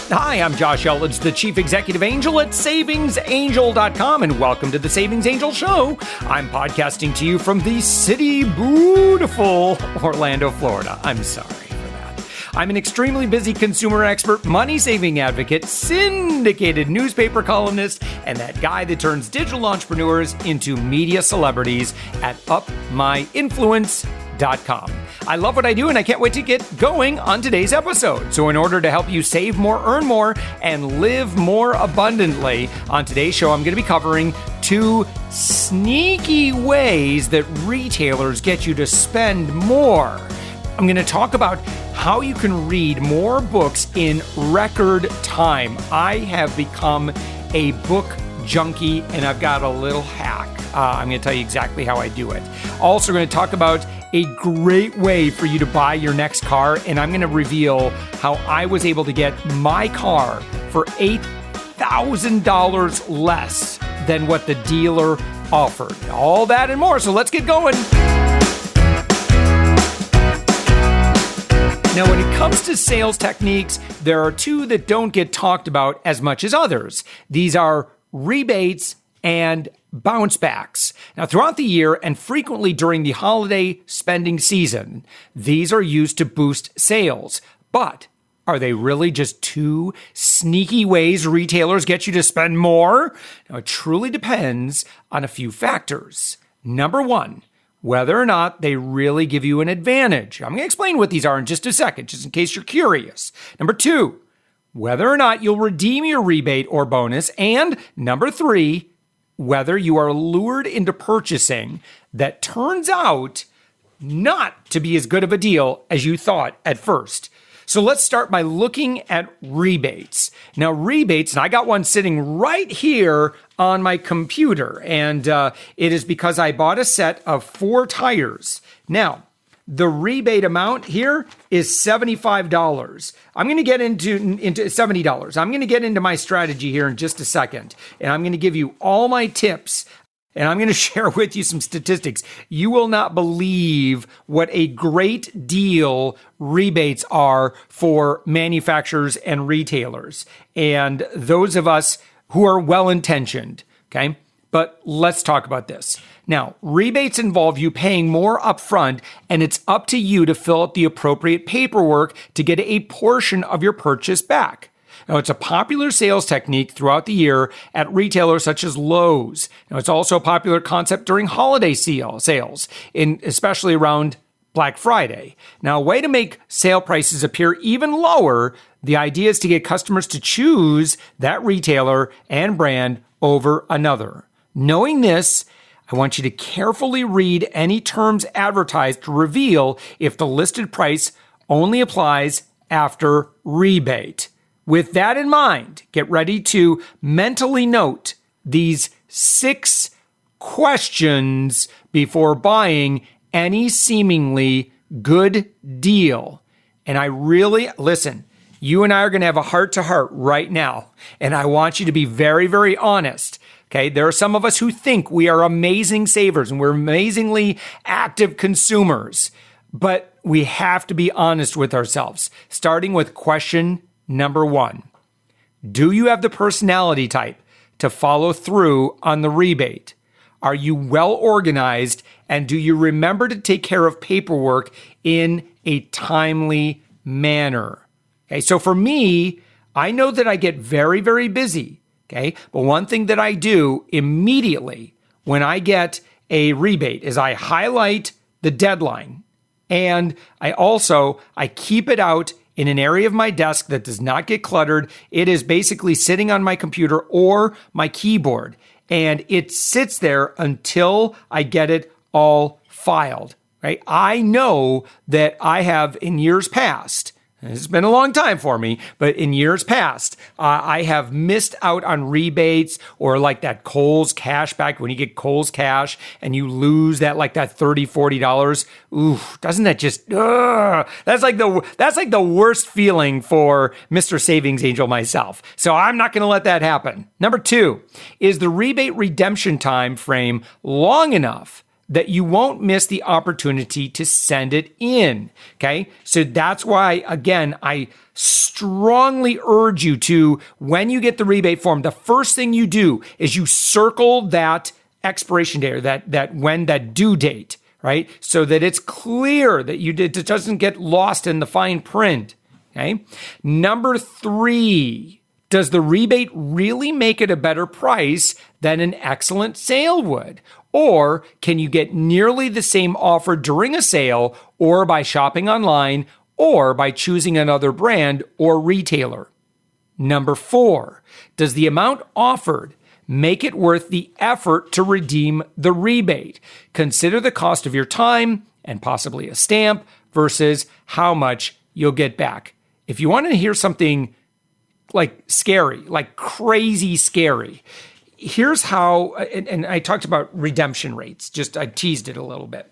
Hi, I'm Josh Elledge, the Chief Executive Angel at SavingsAngel.com, and welcome to the Savings Angel Show. I'm podcasting to you from the city beautiful Orlando, Florida. I'm sorry for that. I'm an extremely busy consumer expert, money-saving advocate, syndicated newspaper columnist, and that guy that turns digital entrepreneurs into media celebrities at UpMyInfluence.com. I love what I do, and I can't wait to get going on today's episode. So in order to help you save more, earn more, and live more abundantly, on today's show, I'm going to be covering 2 sneaky ways that retailers get you to spend more. I'm going to talk about how you can read more books in record time. I have become a book junkie, and I've got a little hack. I'm going to tell you exactly how I do it. Also going to talk about a great way for you to buy your next car, and I'm going to reveal how I was able to get my car for $8,000 less than what the dealer offered. All that and more, so let's get going. Now, when it comes to sales techniques, there are 2 that don't get talked about as much as others. These are rebates and bounce backs. Now, throughout the year and frequently during the holiday spending season, these are used to boost sales. But are they really just 2 sneaky ways retailers get you to spend more? Now, it truly depends on a few factors. Number 1, whether or not they really give you an advantage. I'm going to explain what these are in just a second, just in case you're curious. Number 2, whether or not you'll redeem your rebate or bonus. And number 3, whether you are lured into purchasing that turns out not to be as good of a deal as you thought at first. So let's start by looking at rebates. Now, rebates, and I got one sitting right here on my computer, and it is because I bought a set of 4 tires. Now, the rebate amount here is $75. I'm going to get into $70. I'm going to get into my strategy here in just a second, and I'm going to give you all my tips, and I'm going to share with you some statistics. You will not believe what a great deal rebates are for manufacturers and retailers, and those of us who are well-intentioned, okay? But let's talk about this. Now, rebates involve you paying more upfront, and it's up to you to fill out the appropriate paperwork to get a portion of your purchase back. Now, it's a popular sales technique throughout the year at retailers such as Lowe's. Now, it's also a popular concept during holiday sales, especially around Black Friday. Now, a way to make sale prices appear even lower, the idea is to get customers to choose that retailer and brand over another. Knowing this, I want you to carefully read any terms advertised to reveal if the listed price only applies after rebate. With that in mind, get ready to mentally note these 6 questions before buying any seemingly good deal. And listen, you and I are going to have a heart-to-heart right now, and I want you to be very, very honest. Okay, there are some of us who think we are amazing savers and we're amazingly active consumers, but we have to be honest with ourselves, starting with question number 1. Do you have the personality type to follow through on the rebate? Are you well organized, and do you remember to take care of paperwork in a timely manner? Okay, so for me, I know that I get very, very busy. Okay, but one thing that I do immediately when I get a rebate is I highlight the deadline, and I keep it out in an area of my desk that does not get cluttered. It is basically sitting on my computer or my keyboard, and it sits there until I get it all filed. Right? I know that I have in years past. It's been a long time for me, but in years past, I have missed out on rebates or like that Kohl's cash back when you get Kohl's cash and you lose that $30, $40. Ooh, doesn't that just, that's like the worst feeling for Mr. Savings Angel myself. So I'm not going to let that happen. Number 2, is the rebate redemption time frame long enough that you won't miss the opportunity to send it in. Okay. So that's why, again, I strongly urge you to, when you get the rebate form, the first thing you do is you circle that expiration date or that due date, right? So that it's clear that it doesn't get lost in the fine print. Okay. Number 3, does the rebate really make it a better price than an excellent sale would? Or can you get nearly the same offer during a sale, or by shopping online, or by choosing another brand or retailer? Number 4, does the amount offered make it worth the effort to redeem the rebate? Consider the cost of your time and possibly a stamp versus how much you'll get back. If you want to hear something like scary, like crazy scary, here's how, and I talked about redemption rates, I teased it a little bit.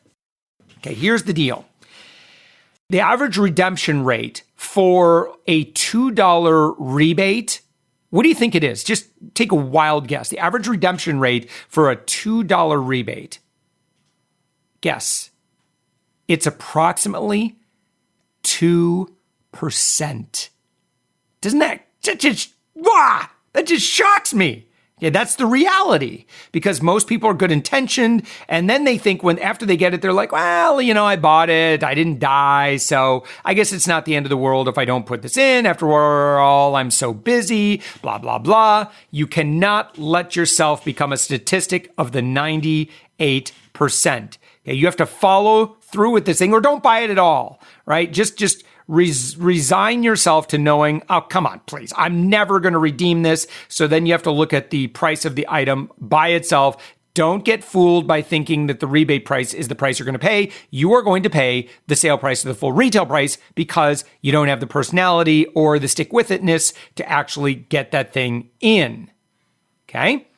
Okay, here's the deal. The average redemption rate for a $2 rebate, what do you think it is? Just take a wild guess. The average redemption rate for a $2 rebate. Guess. It's approximately 2%. Doesn't that just shocks me? Yeah, that's the reality, because most people are good intentioned, and then they think after they get it, they're like, well, I bought it, I didn't die, so I guess it's not the end of the world if I don't put this in. After all, I'm so busy, blah, blah, blah. You cannot let yourself become a statistic of the 98%. Okay, you have to follow through with this thing, or don't buy it at all, right? Just resign yourself to knowing, oh, come on, please, I'm never going to redeem this. So then you have to look at the price of the item by itself. Don't get fooled by thinking that the rebate price is the price you're going to pay. You are going to pay the sale price of the full retail price because you don't have the personality or the stick-with-itness to actually get that thing in. Okay?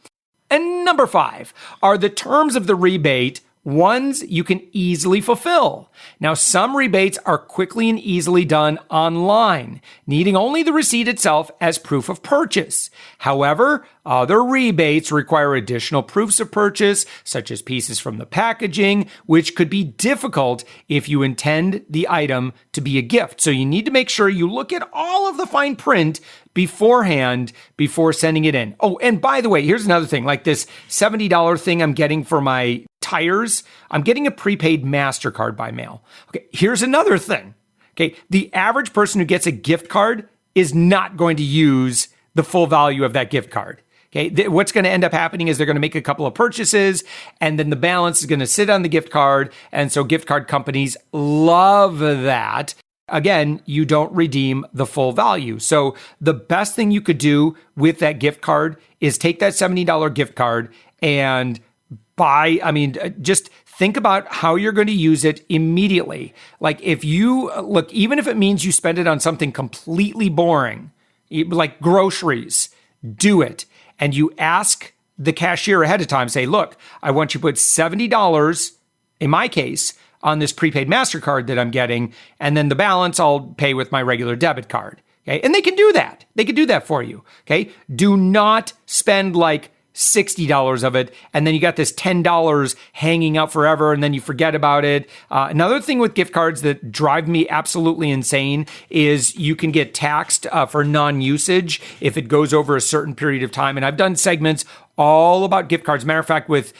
And number 5, are the terms of the rebate ones you can easily fulfill? Now, some rebates are quickly and easily done online, needing only the receipt itself as proof of purchase. However, other rebates require additional proofs of purchase, such as pieces from the packaging, which could be difficult if you intend the item to be a gift. So you need to make sure you look at all of the fine print beforehand before sending it in. Oh, and by the way, here's another thing, like this $70 thing I'm getting for my tires. I'm getting a prepaid MasterCard by mail. Okay, here's another thing. Okay, the average person who gets a gift card is not going to use the full value of that gift card. Okay, what's going to end up happening is they're going to make a couple of purchases, and then the balance is going to sit on the gift card. And so gift card companies love that. Again, you don't redeem the full value. So the best thing you could do with that gift card is take that $70 gift card and just think about how you're going to use it immediately. Like even if it means you spend it on something completely boring, like groceries, do it. And you ask the cashier ahead of time, say, look, I want you to put $70, in my case, on this prepaid MasterCard that I'm getting, and then the balance I'll pay with my regular debit card. Okay. And they can do that. They can do that for you. Okay. Do not spend like $60 of it, and then you got this $10 hanging out forever, and then you forget about it. Another thing with gift cards that drive me absolutely insane is you can get taxed for non-usage if it goes over a certain period of time. And I've done segments all about gift cards. Matter of fact, with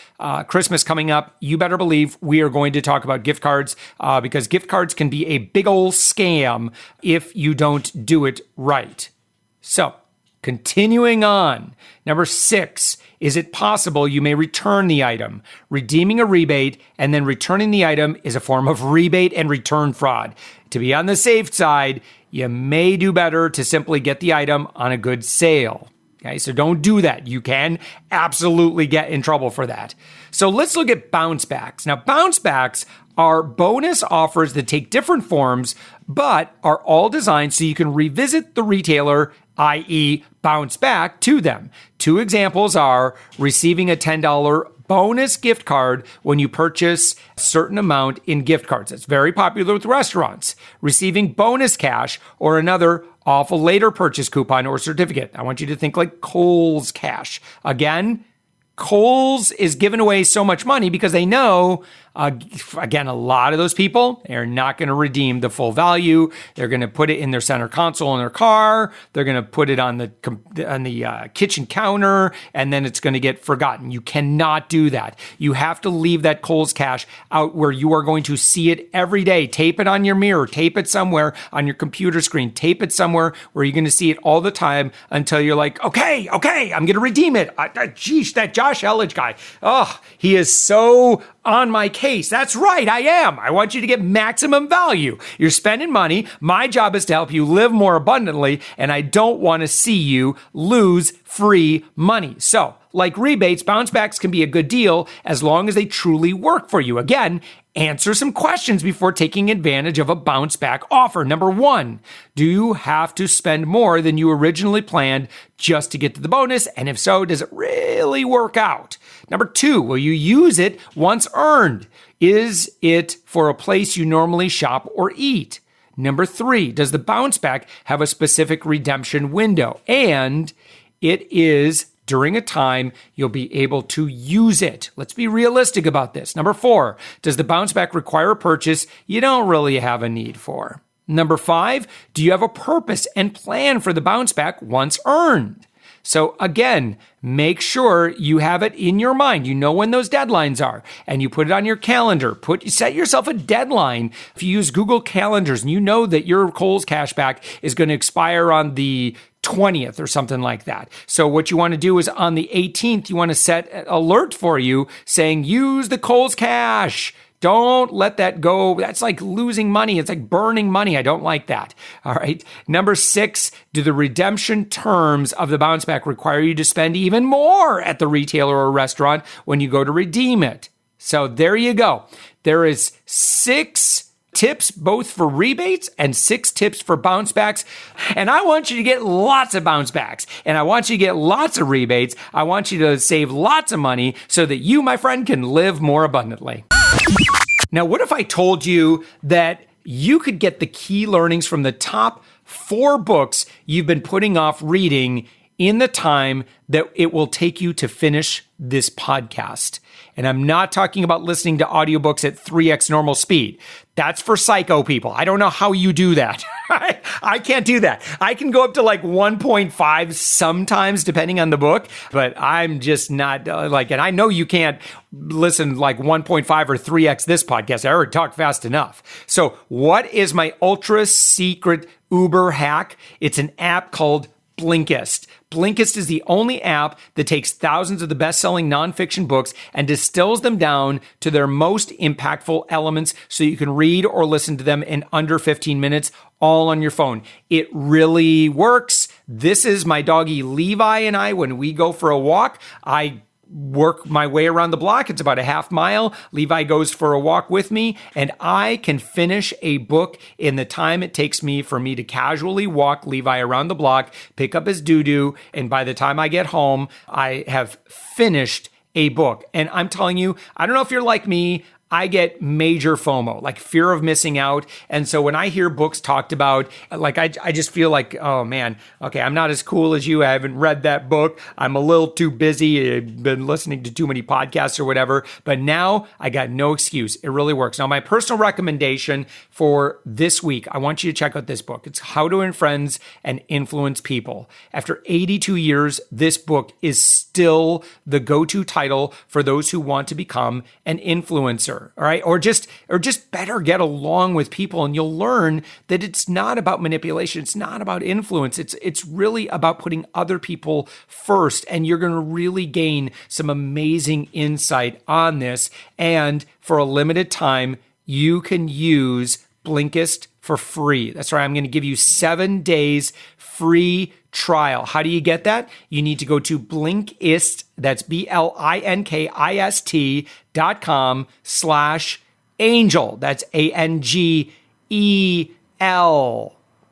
Christmas coming up, you better believe we are going to talk about gift cards because gift cards can be a big old scam if you don't do it right. So, continuing on, number 6, is it possible you may return the item? Redeeming a rebate and then returning the item is a form of rebate and return fraud. To be on the safe side, you may do better to simply get the item on a good sale. Okay, so don't do that. You can absolutely get in trouble for that. So let's look at bounce backs. Now, bounce backs are bonus offers that take different forms, but are all designed so you can revisit the retailer, i.e. bounce back to them. 2 examples are receiving a $10 bonus gift card when you purchase a certain amount in gift cards. That's very popular with restaurants. Receiving bonus cash or another off a later purchase coupon or certificate. I want you to think like Kohl's Cash. Again, Kohl's is giving away so much money because they know, again, a lot of those people, they're not going to redeem the full value. They're going to put it in their center console in their car. They're going to put it on the kitchen counter, and then it's going to get forgotten. You cannot do that. You have to leave that Kohl's cash out where you are going to see it every day. Tape it on your mirror. Tape it somewhere on your computer screen. Tape it somewhere where you're going to see it all the time until you're like, okay, I'm going to redeem it. Geez, that Josh Elledge guy. Oh, he is so on my case. That's right, I am. I want you to get maximum value. You're spending money. My job is to help you live more abundantly, and I don't want to see you lose free money. So, like rebates, bounce backs can be a good deal as long as they truly work for you. Again, answer some questions before taking advantage of a bounce back offer. Number 1, do you have to spend more than you originally planned just to get to the bonus? And if so, does it really work out? Number 2, will you use it once earned? Is it for a place you normally shop or eat? Number 3, does the bounce back have a specific redemption window? And it is during a time you'll be able to use it. Let's be realistic about this. Number 4, does the bounce back require a purchase you don't really have a need for? Number 5, do you have a purpose and plan for the bounce back once earned? So again, make sure you have it in your mind. You know when those deadlines are, and you put it on your calendar. Set yourself a deadline. If you use Google Calendars and you know that your Kohl's cashback is going to expire on the 20th or something like that. So what you want to do is on the 18th, you want to set an alert for you saying, use the Kohl's cash. Don't let that go. That's like losing money. It's like burning money. I don't like that. All right. Number 6, do the redemption terms of the bounce back require you to spend even more at the retailer or restaurant when you go to redeem it? So there you go. There is 6 tips both for rebates and 6 tips for bounce backs. And I want you to get lots of bounce backs. And I want you to get lots of rebates. I want you to save lots of money so that you, my friend, can live more abundantly. Now, what if I told you that you could get the key learnings from the top 4 books you've been putting off reading in the time that it will take you to finish this podcast? And I'm not talking about listening to audiobooks at 3x normal speed. That's for psycho people. I don't know how you do that. I can't do that. I can go up to like 1.5 sometimes, depending on the book, but I'm just not and I know you can't listen like 1.5 or 3x this podcast. I already talked fast enough. So what is my ultra secret Uber hack? It's an app called Blinkist. Blinkist is the only app that takes thousands of the best-selling nonfiction books and distills them down to their most impactful elements so you can read or listen to them in under 15 minutes, all on your phone. It really works. This is my doggy Levi and I, when we go for a walk, I work my way around the block. It's about a half mile. Levi goes for a walk with me, and I can finish a book in the time it takes me for me to casually walk Levi around the block, pick up his doo-doo, and by the time I get home, I have finished a book. And I'm telling you, I don't know if you're like me, I get major FOMO, like fear of missing out. And so when I hear books talked about, like, I just feel like, oh man, okay, I'm not as cool as you. I haven't read that book. I'm a little too busy. I've been listening to too many podcasts or whatever. But now I got no excuse. It really works. Now, my personal recommendation for this week, I want you to check out this book. It's How to Win Friends and Influence People. After 82 years, this book is still the go-to title for those who want to become an influencer. All right. Or just better get along with people, and you'll learn that it's not about manipulation. It's not about influence. It's really about putting other people first. And you're going to really gain some amazing insight on this. And for a limited time, you can use Blinkist for free. That's right. I'm going to give you 7 days free trial. How do you get that? You need to go to Blinkist, that's Blinkist.com/angel. That's ANGEL.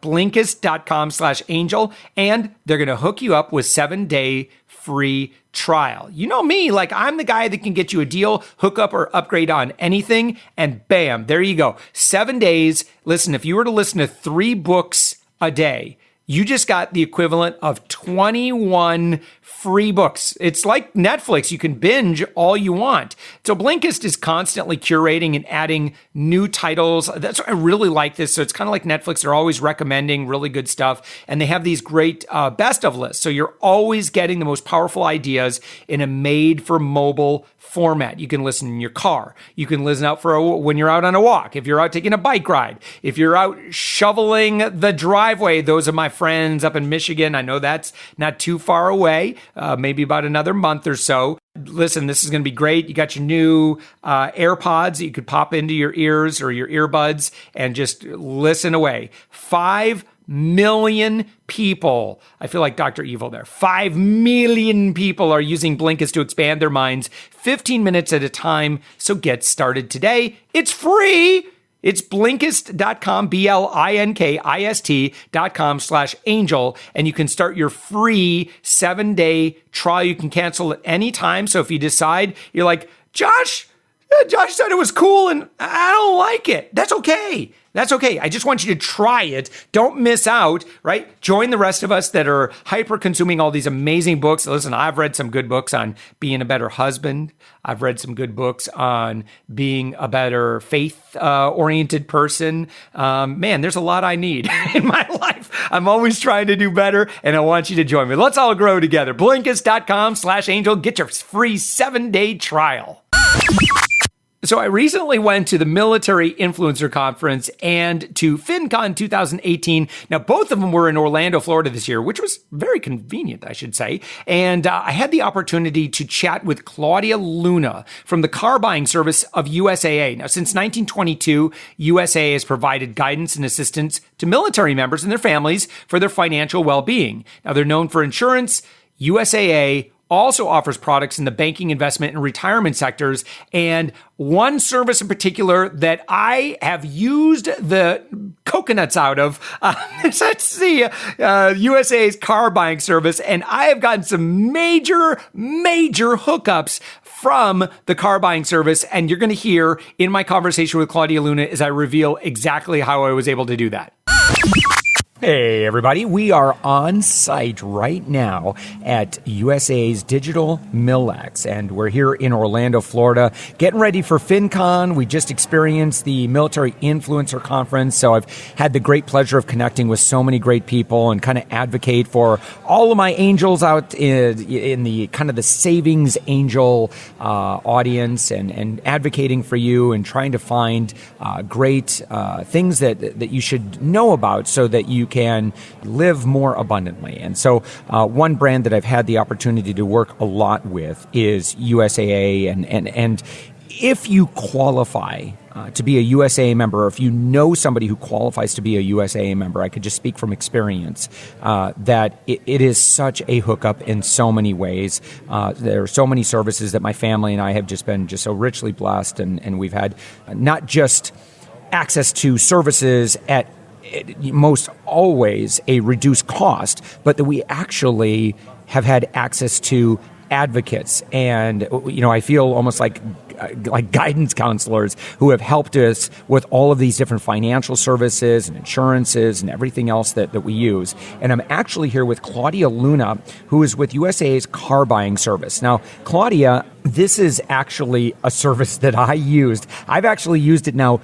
Blinkist.com/angel. And they're going to hook you up with 7-day free trial. You know me, like I'm the guy that can get you a deal, hook up or upgrade on anything, and bam, there you go. 7 days. Listen, if you were to listen to 3 books a day, you just got the equivalent of 21 free books. It's like Netflix. You can binge all you want. So Blinkist is constantly curating and adding new titles. That's why I really like this. So it's kind of like Netflix. They're always recommending really good stuff. And they have these great best of lists. So you're always getting the most powerful ideas in a made for mobile format. You can listen in your car. You can listen out when you're out on a walk. If you're out taking a bike ride, if you're out shoveling the driveway, those are my friends up in Michigan. I know that's not too far away, maybe about another month or so. Listen, this is going to be great. You got your new AirPods that you could pop into your ears or your earbuds and just listen away. 5 million people. I feel like Dr. Evil there. 5 million people are using Blinkist to expand their minds 15 minutes at a time. So get started today. It's free. It's Blinkist.com, Blinkist.com/angel, and you can start your free 7-day trial. You can cancel at any time. So if you decide you're like, Josh said it was cool and I don't like it, that's okay. That's okay. I just want you to try it. Don't miss out, right? Join the rest of us that are hyper consuming all these amazing books. Listen, I've read some good books on being a better husband. I've read some good books on being a better faith oriented person. Man, there's a lot I need in my life. I'm always trying to do better, and I want you to join me. Let's all grow together. Blinkist.com/angel. Get your free 7-day trial. So I recently went to the Military Influencer Conference and to FinCon 2018. Now, both of them were in Orlando, Florida this year, which was very convenient, I should say. And I had the opportunity to chat with Claudia Luna from the car buying service of USAA. Now, since 1922, USAA has provided guidance and assistance to military members and their families for their financial well-being. Now, they're known for insurance. USAA also offers products in the banking, investment, and retirement sectors. And one service in particular that I have used the coconuts out of, let's see, USA's car buying service. And I have gotten some major hookups from the car buying service. And you're going to hear in my conversation with Claudia Luna as I reveal exactly how I was able to do that. Hey, everybody. We are on site right now at USA's Digital MillX, and we're here in Orlando, Florida, getting ready for FinCon. We just experienced the Military Influencer Conference, so I've had the great pleasure of connecting with so many great people and kind of advocate for all of my angels out in the kind of the savings angel audience and advocating for you and trying to find great things that you should know about so that you can live more abundantly. And so one brand that I've had the opportunity to work a lot with is USAA. And if you qualify to be a USAA member, or if you know somebody who qualifies to be a USAA member, I could just speak from experience that it is such a hookup in so many ways. There are so many services that my family and I have just been so richly blessed, and we've had not just access to services at most always a reduced cost, but that we actually have had access to advocates. And, I feel almost like guidance counselors who have helped us with all of these different financial services and insurances and everything else that we use. And I'm actually here with Claudia Luna, who is with USAA's car buying service. Now, Claudia, this is actually a service that I used. I've actually used it now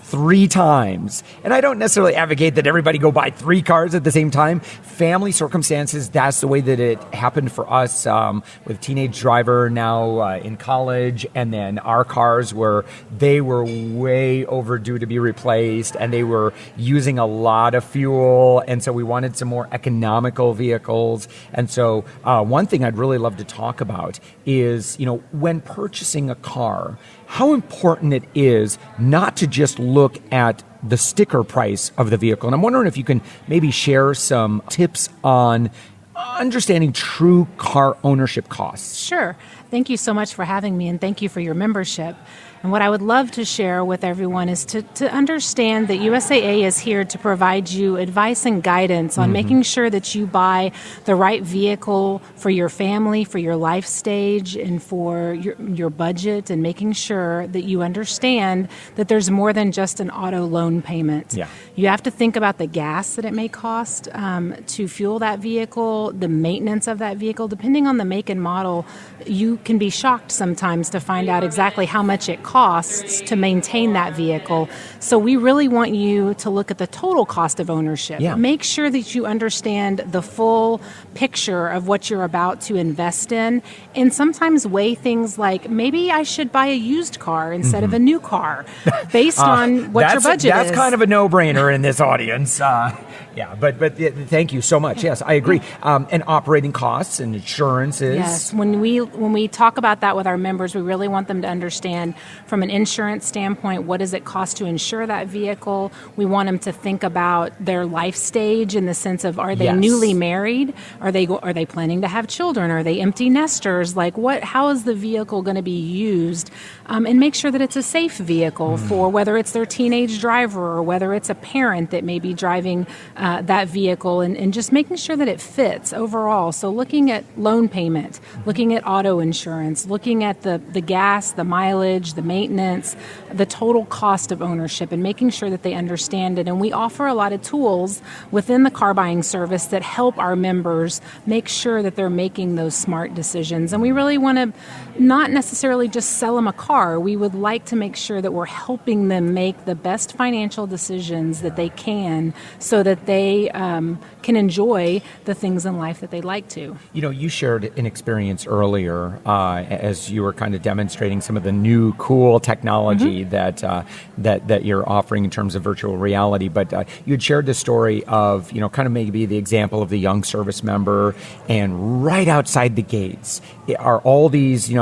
3 times. And I don't necessarily advocate that everybody go buy 3 cars at the same time. Family circumstances, that's the way that it happened for us with a teenage driver now in college. And then our cars were way overdue to be replaced, and they were using a lot of fuel. And so we wanted some more economical vehicles. And so one thing I'd really love to talk about is, when purchasing a car, how important it is not to just look at the sticker price of the vehicle. And I'm wondering if you can maybe share some tips on understanding true car ownership costs. Sure. Thank you so much for having me, and thank you for your membership. And what I would love to share with everyone is to understand that USAA is here to provide you advice and guidance on making sure that you buy the right vehicle for your family, for your life stage, and for your budget, and making sure that you understand that there's more than just an auto loan payment. Yeah. You have to think about the gas that it may cost to fuel that vehicle, the maintenance of that vehicle. Depending on the make and model, you can be shocked sometimes to find out exactly how much it costs to maintain that vehicle. So we really want you to look at the total cost of ownership. Yeah. Make sure that you understand the full picture of what you're about to invest in, and sometimes weigh things like, maybe I should buy a used car instead of a new car based on what your budget is. That's kind of a no-brainer in this audience. But thank you so much. Yes, I agree. And operating costs and insurances. Yes, when we talk about that with our members, we really want them to understand from an insurance standpoint, what does it cost to insure that vehicle? We want them to think about their life stage in the sense of, are they newly married? Are they planning to have children? Are they empty nesters? Like, how is the vehicle going to be used? And make sure that it's a safe vehicle for whether it's their teenage driver or whether it's a parent that may be driving that vehicle, and just making sure that it fits overall. So looking at loan payment, looking at auto insurance, looking at the gas, the mileage, the maintenance, the total cost of ownership, and making sure that they understand it. And we offer a lot of tools within the car buying service that help our members make sure that they're making those smart decisions. And we really want to not necessarily just sell them a car. We would like to make sure that we're helping them make the best financial decisions that they can so that they can enjoy the things in life that they'd like to. You know, you shared an experience earlier as you were kind of demonstrating some of the new cool technology that you're offering in terms of virtual reality. But you had shared the story of, kind of maybe the example of the young service member, and right outside the gates are all these,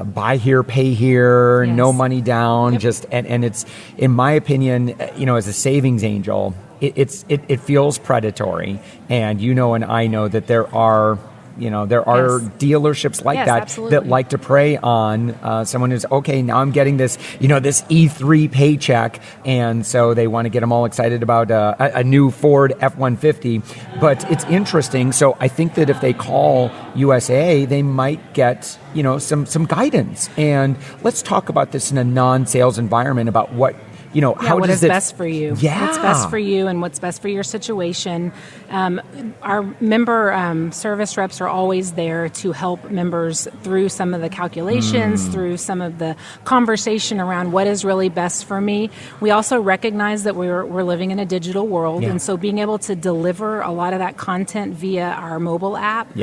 buy here, pay here, no money down, and it's, in my opinion, as a savings angel, it feels predatory, and and I know that there are dealerships like that absolutely. That like to prey on someone who's, okay, now I'm getting this, this E3 paycheck, and so they want to get them all excited about a new Ford F-150. But it's interesting. So I think that if they call USAA, they might get, some guidance. And let's talk about this in a non-sales environment about what, how what does is best for you? Yeah. What's best for you and what's best for your situation. Our member service reps are always there to help members through some of the calculations, through some of the conversation around what is really best for me. We also recognize that we're living in a digital world, and so being able to deliver a lot of that content via our mobile app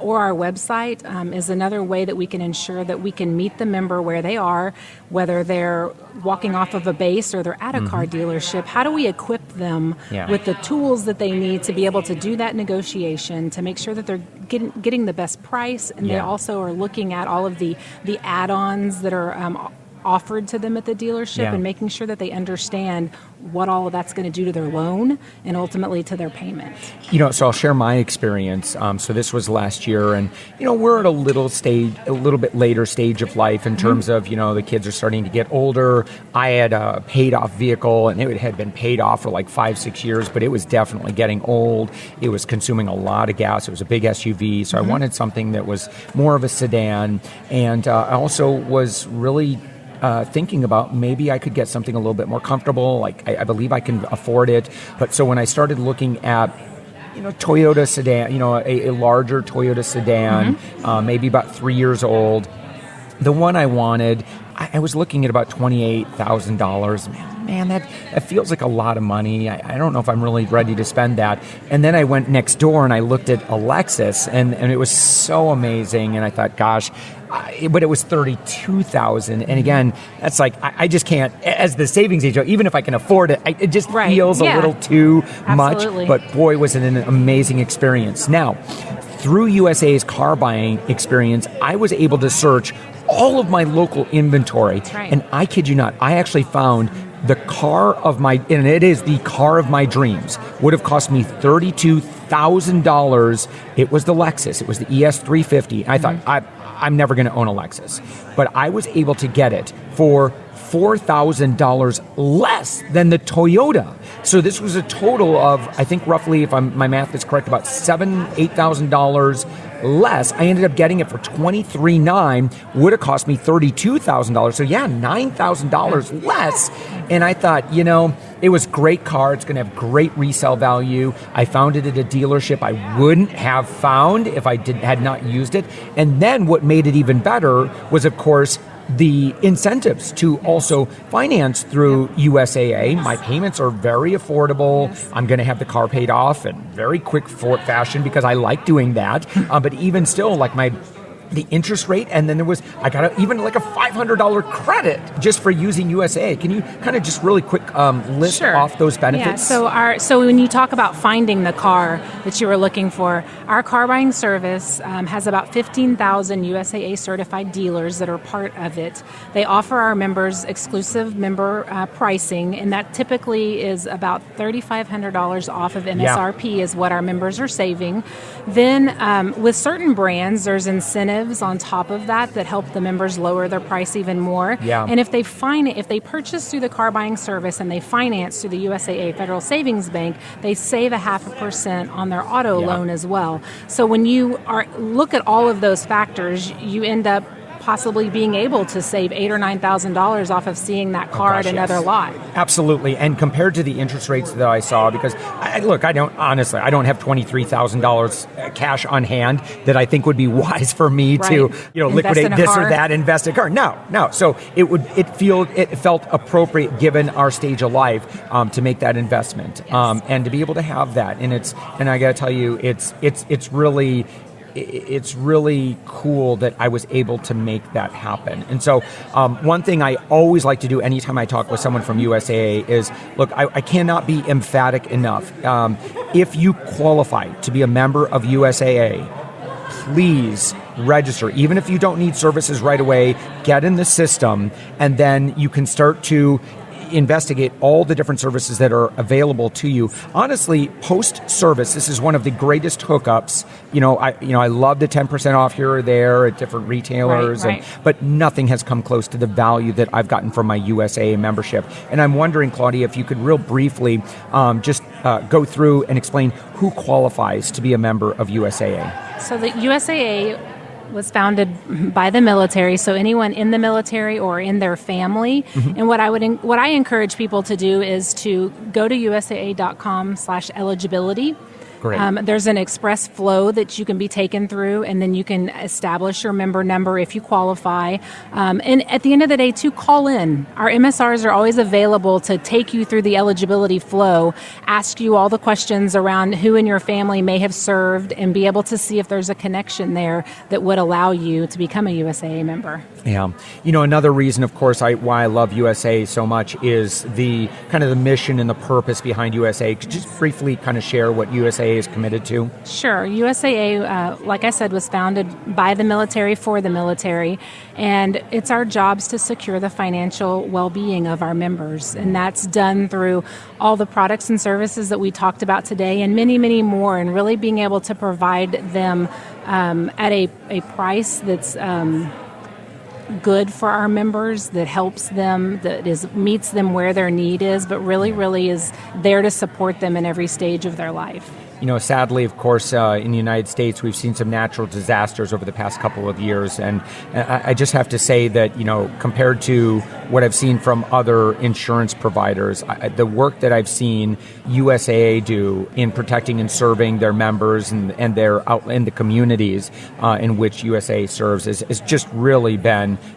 or our website is another way that we can ensure that we can meet the member where they are, whether they're walking off of a base or they're at a car dealership. How do we equip them with the tools that they need to be able to do that negotiation, to make sure that they're getting the best price, and they also are looking at all of the add-ons that are offered to them at the dealership, and making sure that they understand what all of that's going to do to their loan and ultimately to their payment. So I'll share my experience. So this was last year, and we're at a little bit later stage of life in terms of the kids are starting to get older. I had a paid off vehicle, and it had been paid off for like 5-6 years, but it was definitely getting old. It was consuming a lot of gas. It was a big SUV, so I wanted something that was more of a sedan, and I also was really thinking about maybe I could get something a little bit more comfortable. Like I believe I can afford it. But so when I started looking at, Toyota sedan, a larger Toyota sedan, maybe about 3 years old, the one I wanted, I was looking at about $28,000. Man, that feels like a lot of money. I don't know if I'm really ready to spend that. And then I went next door and I looked at a Lexus, and it was so amazing. And I thought, gosh, but it was $32,000. And again, that's like, I just can't, as the savings agent, even if I can afford it, it just feels a little too much. But boy, was it an amazing experience. Now, through USA's car buying experience, I was able to search all of my local inventory. And I kid you not, I actually found the car of my, and it is the car of my dreams, would have cost me $32,000. It was the Lexus. It was the ES350. I thought, I'm never going to own a Lexus. But I was able to get it for $4,000 less than the Toyota. So this was a total of, I think roughly, if my math is correct, about $8,000 less. I ended up getting it for $23,900. Would have cost me $32,000. So yeah, $9,000 less. And I thought, it was a great car. It's going to have great resale value. I found it at a dealership I wouldn't have found if I had not used it. And then what made it even better was, of course, the incentives to also finance through USAA. My payments are very affordable. I'm going to have the car paid off in very quick fashion because I like doing that. But even still, like the interest rate, and then I got even like a $500 credit just for using USAA. Can you kind of just really quick list off those benefits? Yeah, so when you talk about finding the car that you were looking for, our car buying service has about 15,000 USAA certified dealers that are part of it. They offer our members exclusive member pricing, and that typically is about $3,500 off of MSRP is what our members are saving. Then with certain brands, there's incentives on top of that help the members lower their price even more. Yeah. And if they purchase through the car buying service and they finance through the USAA Federal Savings Bank, they save 0.5% on their auto loan as well. So when you look at all of those factors, you end up possibly being able to save $8,000 or $9,000 off of seeing that car at another lot. Absolutely. And compared to the interest rates that I saw, because I don't have $23,000 cash on hand that I think would be wise for me to, liquidate this or that, invest in a car. No. So it felt appropriate given our stage of life to make that investment and to be able to have that. And I got to tell you, it's really cool that I was able to make that happen. And so one thing I always like to do anytime I talk with someone from USAA is, look, I cannot be emphatic enough. If you qualify to be a member of USAA, please register. Even if you don't need services right away, get in the system, and then you can start to investigate all the different services that are available to you. Honestly, post-service, this is one of the greatest hookups. I love the 10% off here or there at different retailers, right. But nothing has come close to the value that I've gotten from my USAA membership. And I'm wondering, Claudia, if you could real briefly just go through and explain who qualifies to be a member of USAA. So the USAA was founded by the military, so anyone in the military or in their family. Mm-hmm. And what I encourage people to do is to go to USAA.com/eligibility. There's an express flow that you can be taken through, and then you can establish your member number if you qualify. And at the end of the day, to call in. Our MSRs are always available to take you through the eligibility flow, ask you all the questions around who in your family may have served, and be able to see if there's a connection there that would allow you to become a USAA member. Yeah. Another reason, of course, why I love USAA so much is the kind of the mission and the purpose behind USAA. Could you just briefly kind of share what USAA is committed to? Sure. USAA, like I said, was founded by the military for the military, and it's our jobs to secure the financial well-being of our members, and that's done through all the products and services that we talked about today and many, many more, and really being able to provide them at a price that's good for our members, that helps them, that meets them where their need is, but really is there to support them in every stage of their life. Sadly, of course, in the United States, we've seen some natural disasters over the past couple of years. And I just have to say that, compared to what I've seen from other insurance providers, the work that I've seen USAA do in protecting and serving their members and their out in the communities in which USAA serves is just really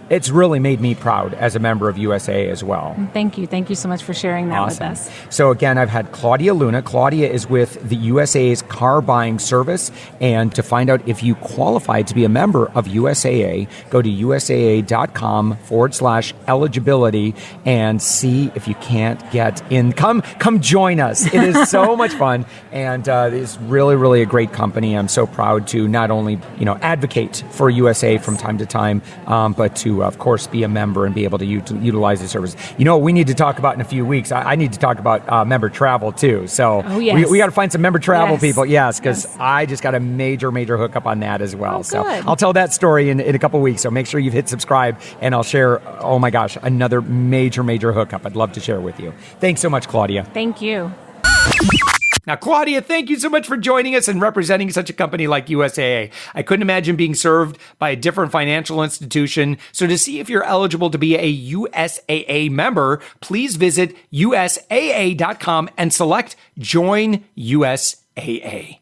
it's really made me proud as a member of USAA as well. Thank you. Thank you so much for sharing that with us. So again, I've had Claudia Luna. Claudia is with the USAA's car buying service. And to find out if you qualify to be a member of USAA, go to USAA.com/eligibility and see if you can't get in. Come join us. It is so much fun. And it's really a great company. I'm so proud to not only, advocate for USAA from time to time, but to, of course, be a member and be able to utilize the service. We need to talk about in a few weeks. I need to talk about member travel too. So we got to find some member travel travel people. Yes, because I just got a major hookup on that as well. So I'll tell that story in a couple weeks. So make sure you've hit subscribe, and I'll share, oh my gosh, another major hookup I'd love to share with you. Thanks so much, Claudia. Thank you. Now, Claudia, thank you so much for joining us and representing such a company like USAA. I couldn't imagine being served by a different financial institution. So to see if you're eligible to be a USAA member, please visit USAA.com and select Join USAA.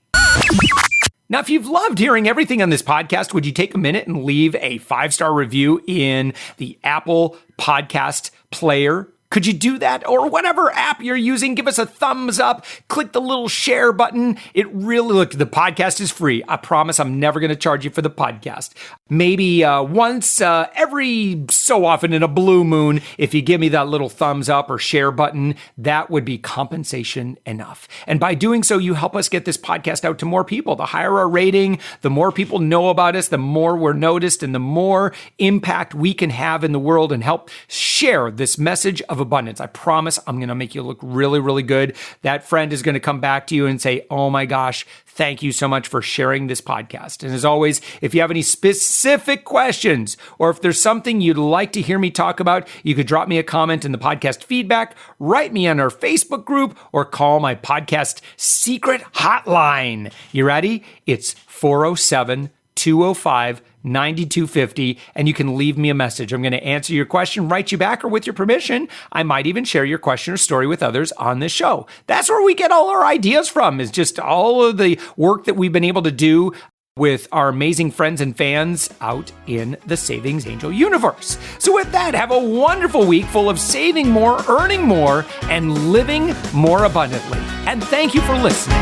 Now, if you've loved hearing everything on this podcast, would you take a minute and leave a 5-star review in the Apple Podcast Player? Could you do that? Or whatever app you're using, give us a thumbs up, click the little share button. It really, look, the podcast is free. I promise I'm never going to charge you for the podcast. Maybe once every so often in a blue moon, if you give me that little thumbs up or share button, that would be compensation enough. And by doing so, you help us get this podcast out to more people. The higher our rating, the more people know about us, the more we're noticed, and the more impact we can have in the world and help share this message of abundance. I promise I'm going to make you look really good. That friend is going to come back to you and say, oh my gosh, thank you so much for sharing this podcast. And as always, if you have any specific questions or if there's something you'd like to hear me talk about, you could drop me a comment in the podcast feedback, write me on our Facebook group, or call my podcast secret hotline. You ready? It's 407-205-9250, and you can leave me a message. I'm going to answer your question, write you back, or with your permission, I might even share your question or story with others on this show. That's where we get all our ideas from, is just all of the work that we've been able to do with our amazing friends and fans out in the Savings Angel universe. So with that, have a wonderful week full of saving more, earning more, and living more abundantly. And thank you for listening.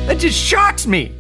That just shocks me.